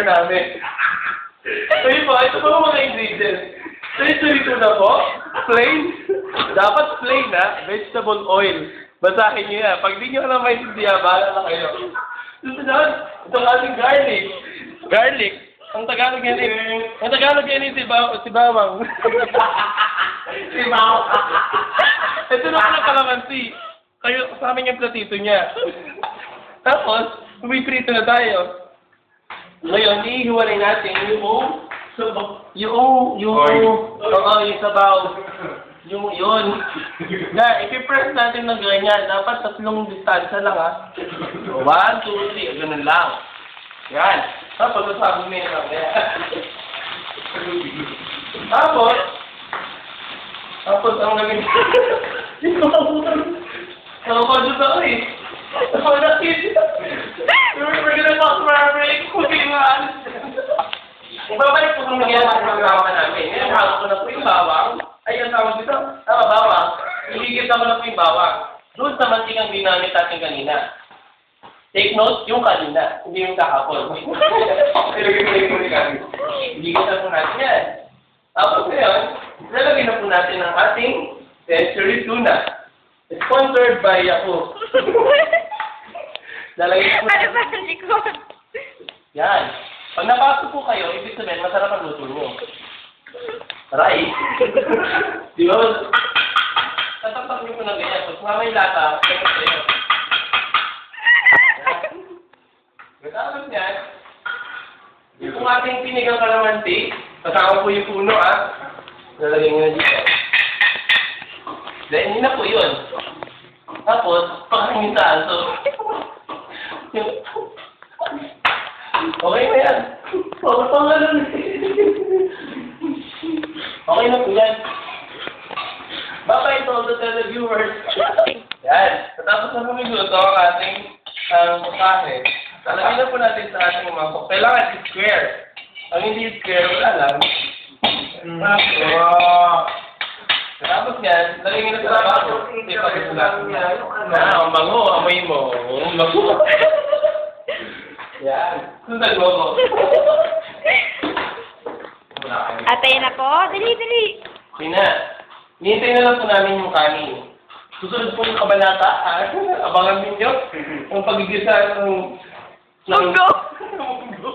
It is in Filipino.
dinner namin. So yun po, ito po mga ingredients. So ito na po, plain, dapat plain na, vegetable oil. Basahin nyo yan. Pag di nyo alam maintindihan, bahala na kayo. Susunod, itong ating garlic. Garlic. Ang Tagalog yan si Bawang. Si Bawang. Ito na pala kalamansi. Kayo, sa amin yung platito niya. Tapos, pumiprito na tayo. Ngayon, iihiwalay natin yung sabaw. Yun. Na, ipipress natin ng ganyan. Dapat tatlong distansya lang, ha. 1, 2, 3. Ganun lang. Yan. Tapos, sasabi mo yun lang. Tapos, ang gagawin. Hindi ko mabutan. Nakapagod ako eh. Nakapagod. We're gonna talk for our break. Cooking on. Ibabalik po kung nangyari sa programa namin. Ngayon, hawak ko na po yung bawang. Ay, ang tawag dito. Tama, bawang. Iligit ako na po yung bawang. Doon sa mantikang ginamit natin kanina. Take note, yung kanina. Hindi yung kahapon. Iligit na po natin yan. Tapos ngayon, lalagyan na po natin ang ating century tuna. Sponsored by Yahoo. Lalagyan po natin. Ano ba ang likod? Yan. Pag napasok po kayo, ibig sabihin, masarap ang luto nyo. Right? Di ba? Tataktak nyo po ng ganyan. Pag mamay lata, tapos kayo. Matapos yan, yung ating pinigang kalamansi, kasama po yung puno, lalagyan nyo na dito. Dahil hindi na po yun. Tapos, pagkakitaan, so, okay na yan. Pagkapangalan. Okay na po yan. Bye-bye to all the televiewers. Yan. Tapos na po minuto ang ating pagkain. Talagyan na po natin sa ating mangkok. Kailangan square. Ang hindi square, wala lang. Tapos yan, lagyan nyo na sa bago. Hindi pa rin sila. Ang bango, amoy mo. Ang bango. Yan. Sundan mo ko. Atay na po. Dali. Sina, hinihintay na lang po namin yung kanin. Susunod po yung kabanata. Abangan ninyo. Yung pagigisa ng... Munggo. Munggo.